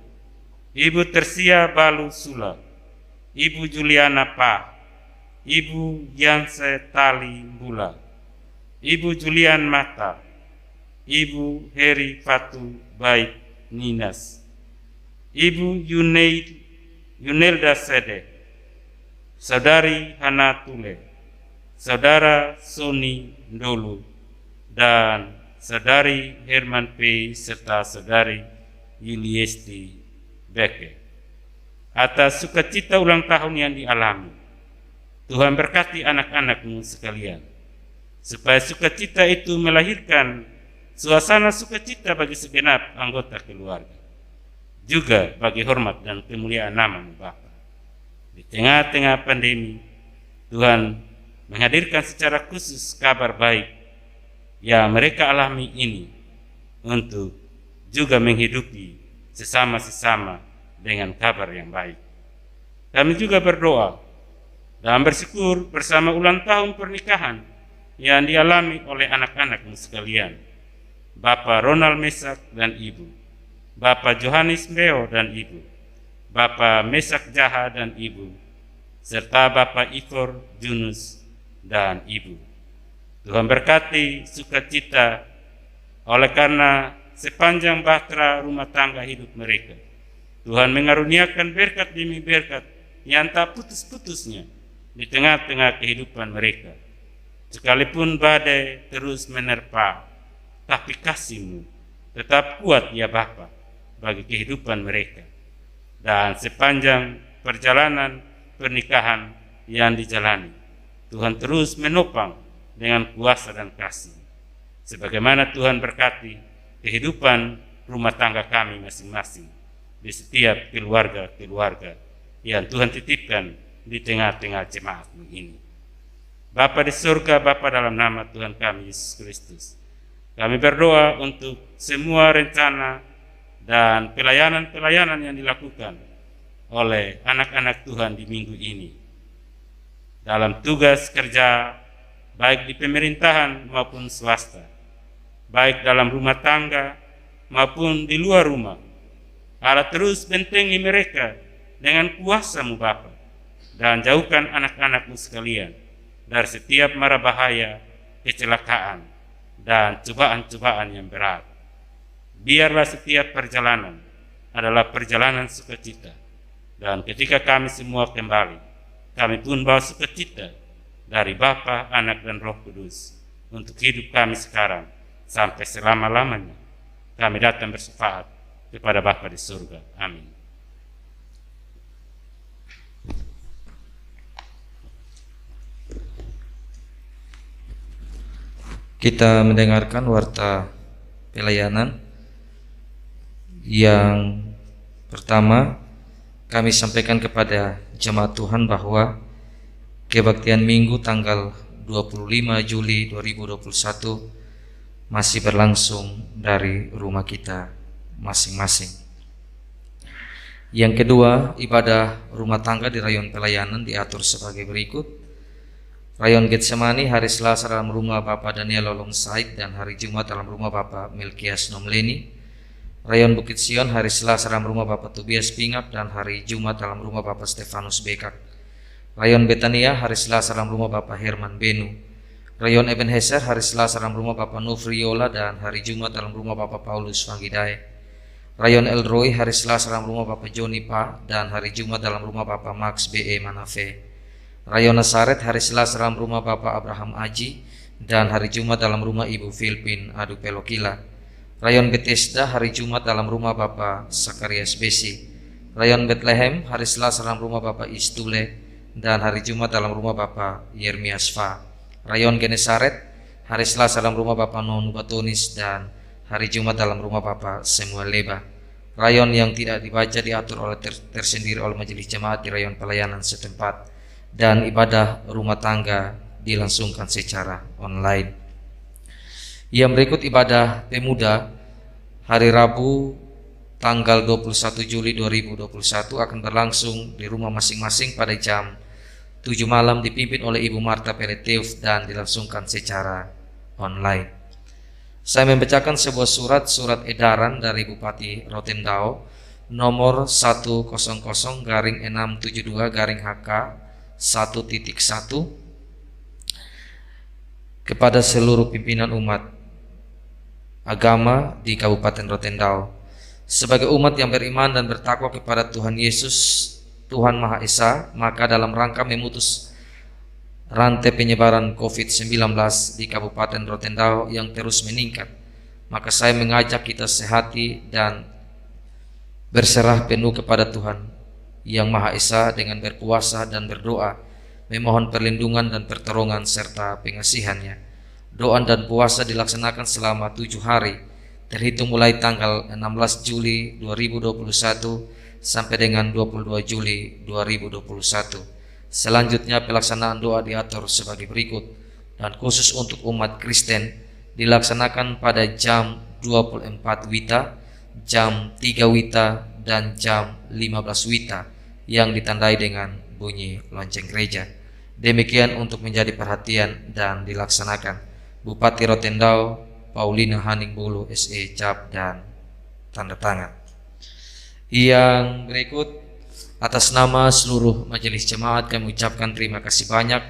Ibu Tersia Balu Sula, Ibu Juliana Pa, Ibu Yanse Tali Bula, Ibu Julian Mata, Ibu Heri Fatu Baik Ninas, Ibu Yunelda Sede, Saudari Hana Tule, Saudara Soni Ndolu, dan Saudari Herman P. serta Saudari Yuliesti Beke. Atas sukacita ulang tahun yang dialami, Tuhan berkati anak-anak-Mu sekalian, supaya sukacita itu melahirkan suasana sukacita bagi segenap anggota keluarga, juga bagi hormat dan kemuliaan nama-Mu Bapa. Di tengah-tengah pandemi, Tuhan menghadirkan secara khusus kabar baik yang mereka alami ini untuk juga menghidupi sesama-sesama dengan kabar yang baik. Kami juga berdoa dan bersyukur bersama ulang tahun pernikahan yang dialami oleh anak-anak-Mu sekalian, Bapak Ronald Mesak dan Ibu, Bapak Johannes Meo dan Ibu, Bapak Mesak Jaha dan Ibu, serta Bapak Ikor Junus dan Ibu. Tuhan berkati sukacita oleh karena sepanjang bahtera rumah tangga hidup mereka. Tuhan mengaruniakan berkat demi berkat yang tak putus-putusnya di tengah-tengah kehidupan mereka. Sekalipun badai terus menerpa, tapi kasih-Mu tetap kuat ya Bapa bagi kehidupan mereka. Dan sepanjang perjalanan pernikahan yang dijalani, Tuhan terus menopang dengan kuasa dan kasih. Sebagaimana Tuhan berkati kehidupan rumah tangga kami masing-masing di setiap keluarga-keluarga yang Tuhan titipkan di tengah-tengah jemaat-Mu ini. Bapa di surga, Bapa dalam nama Tuhan kami Yesus Kristus, kami berdoa untuk semua rencana dan pelayanan-pelayanan yang dilakukan oleh anak-anak Tuhan di minggu ini, dalam tugas kerja baik di pemerintahan maupun swasta, baik dalam rumah tangga maupun di luar rumah. Allah terus bentengi mereka dengan kuasa-Mu Bapa, dan jauhkan anak-anak-Mu sekalian dari setiap mara bahaya, kecelakaan, dan cobaan-cobaan yang berat. Biarlah setiap perjalanan adalah perjalanan sukacita, dan ketika kami semua kembali, kami pun bawa sukacita dari Bapa, Anak, dan Roh Kudus untuk hidup kami sekarang sampai selama-lamanya. Kami datang bersyafaat kepada Bapa di surga. Amin. Kita mendengarkan warta pelayanan. Yang pertama, kami sampaikan kepada jemaat Tuhan bahwa kebaktian Minggu tanggal 25 Juli 2021 masih berlangsung dari rumah kita masing-masing. Yang kedua, ibadah rumah tangga di rayon pelayanan diatur sebagai berikut. Rayon Getsemani hari Selasa dalam rumah Bapak Daniel Lolong Said dan hari Jumat dalam rumah Bapak Melkias Nomleni. Rayon Bukit Sion hari Selasa dalam rumah Bapak Tobias Pingap dan hari Jumat dalam rumah Bapak Stefanus Bekak. Rayon Betania hari Selasa dalam rumah Bapak Herman Benu. Rayon Ebenezer hari Selasa dalam rumah Bapak Nufriola dan hari Jumat dalam rumah Bapak Paulus Vangidae. Rayon Elroy hari Selasa dalam rumah Bapak Joni Pa dan hari Jumat dalam rumah Bapak Max B.E. Manafe. Rayon Nasaret hari Selasa dalam rumah Bapak Abraham Aji dan hari Jumat dalam rumah Ibu Filpin Adu Pelokila. Rayon Bethesda hari Jumat dalam rumah Bapak Sakarias Besi. Rayon Bethlehem hari Selasa dalam rumah Bapak Istule dan hari Jumat dalam rumah Bapak Yermias Fa. Rayon Genesaret hari Selasa dalam rumah Bapak Non Batonis dan hari Jumat dalam rumah Bapak Samuel Leba. Rayon yang tidak dibaca diatur oleh tersendiri oleh majelis jemaat di rayon pelayanan setempat, dan ibadah rumah tangga dilangsungkan secara online. Yang berikut ibadah pemuda hari Rabu tanggal 21 Juli 2021 akan berlangsung di rumah masing-masing pada jam 7 malam dipimpin oleh Ibu Marta Peleteuf dan dilangsungkan secara online. Saya membacakan sebuah surat edaran dari Bupati Rotendao nomor 100/672/HK 1.1 kepada seluruh pimpinan umat agama di Kabupaten Rotendao. Sebagai umat yang beriman dan bertakwa kepada Tuhan Yesus, Tuhan Maha Esa, maka dalam rangka memutus rantai penyebaran COVID-19 di Kabupaten Rotendao yang terus meningkat, maka saya mengajak kita sehati dan berserah penuh kepada Tuhan yang Maha Esa dengan berpuasa dan berdoa, memohon perlindungan dan pertolongan serta pengasihannya. Doa dan puasa dilaksanakan selama 7 hari, terhitung mulai tanggal 16 Juli 2021 sampai dengan 22 Juli 2021. Selanjutnya pelaksanaan doa diatur sebagai berikut, dan khusus untuk umat Kristen dilaksanakan pada jam 24 Wita, jam 3 Wita, dan jam 15 Wita yang ditandai dengan bunyi lonceng gereja. Demikian untuk menjadi perhatian dan dilaksanakan. Bupati Rotendao Paulina Haning Bulu SE cap dan tanda tangan. Yang berikut, atas nama seluruh majelis jemaat kami ucapkan terima kasih banyak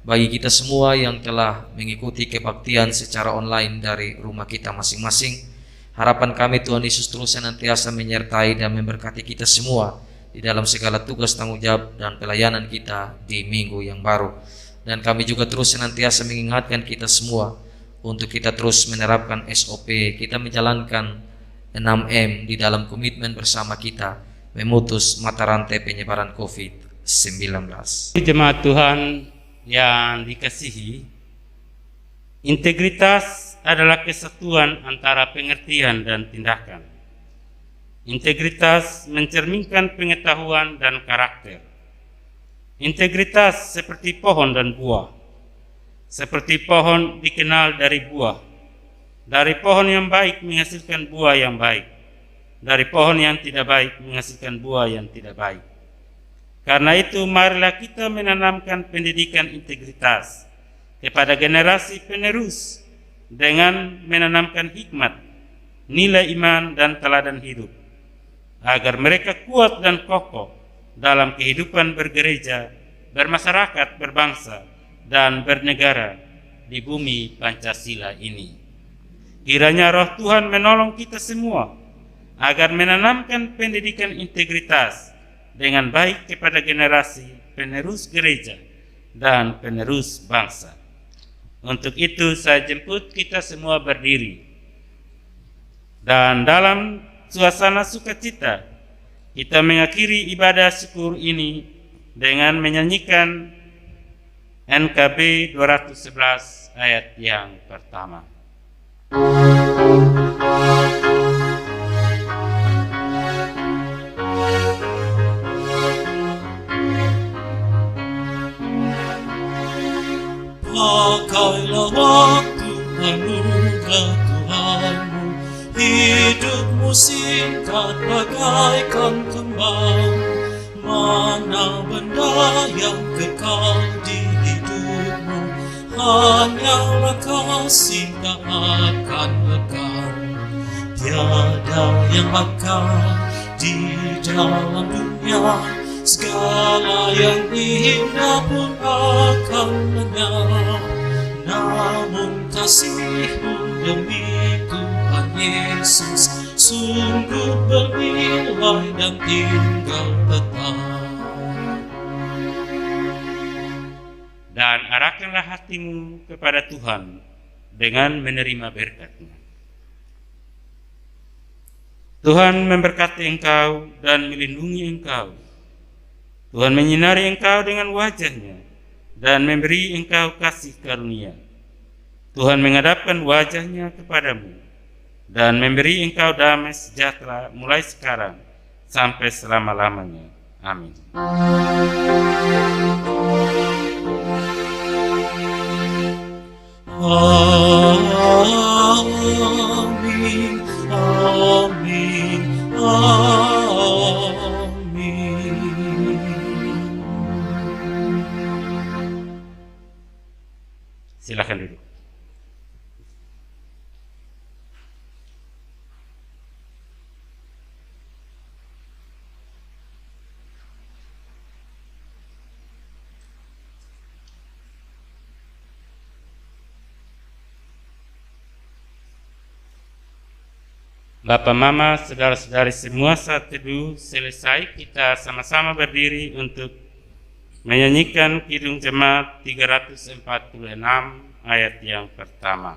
bagi kita semua yang telah mengikuti kebaktian secara online dari rumah kita masing-masing. Harapan kami Tuhan Yesus terus senantiasa menyertai dan memberkati kita semua di dalam segala tugas tanggung jawab dan pelayanan kita di minggu yang baru. Dan kami juga terus senantiasa mengingatkan kita semua untuk kita terus menerapkan SOP, kita menjalankan 6M di dalam komitmen bersama kita memutus mata rantai penyebaran COVID-19. Jemaat Tuhan yang dikasihi, integritas adalah kesatuan antara pengertian dan tindakan. Integritas mencerminkan pengetahuan dan karakter. Integritas seperti pohon dan buah. Seperti pohon dikenal dari buah. Dari pohon yang baik menghasilkan buah yang baik. Dari pohon yang tidak baik menghasilkan buah yang tidak baik. Karena itu marilah kita menanamkan pendidikan integritas kepada generasi penerus dengan menanamkan hikmat, nilai iman dan teladan hidup, agar mereka kuat dan kokoh dalam kehidupan bergereja, bermasyarakat, berbangsa, dan bernegara di bumi Pancasila ini. Kiranya roh Tuhan menolong kita semua agar menanamkan pendidikan integritas dengan baik kepada generasi penerus gereja dan penerus bangsa. Untuk itu saya jemput kita semua berdiri, dan dalam suasana sukacita kita mengakhiri ibadah syukur ini dengan menyanyikan NKB 211 ayat yang pertama. Pakailah waktu anugerah Tuhanmu, hidupmu singkat bagaikan kembang. Mana benda yang kekal di hidupmu, hanyalah kasih tak akan lekang. Tiada yang akan di dalam dunia, segala yang indah pun akan lenyap. Namun kasih-Mu demi Tuhan Yesus sungguh bernilai dan tinggal tetap. Dan arahkanlah hatimu kepada Tuhan dengan menerima berkat-Nya. Tuhan memberkati engkau dan melindungi engkau. Tuhan menyinari engkau dengan wajah-Nya dan memberi engkau kasih karunia. Tuhan menghadapkan wajah-Nya kepadamu dan memberi engkau damai sejahtera mulai sekarang sampai selama-lamanya. Amin. Amin, amin, amin. Silakan duduk. Bapak, Mama, saudara-saudari semua, saat teduh selesai, kita sama-sama berdiri untuk menyanyikan Kidung Jemaat 346 ayat yang pertama.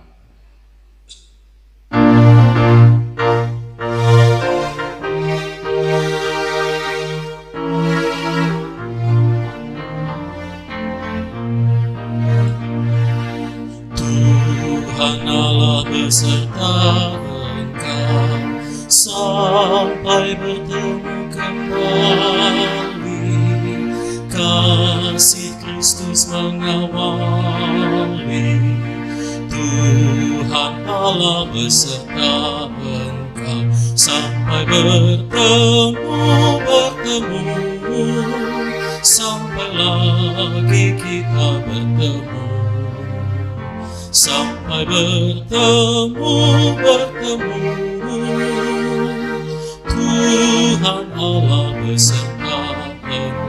Tuhan Allah beserta sampai bertemu kembali. Kasih Kristus mengawali. Tuhan Allah beserta engkau sampai bertemu, sampai lagi kita bertemu, sampai bertemu. Tuhan Allah beserta engkau.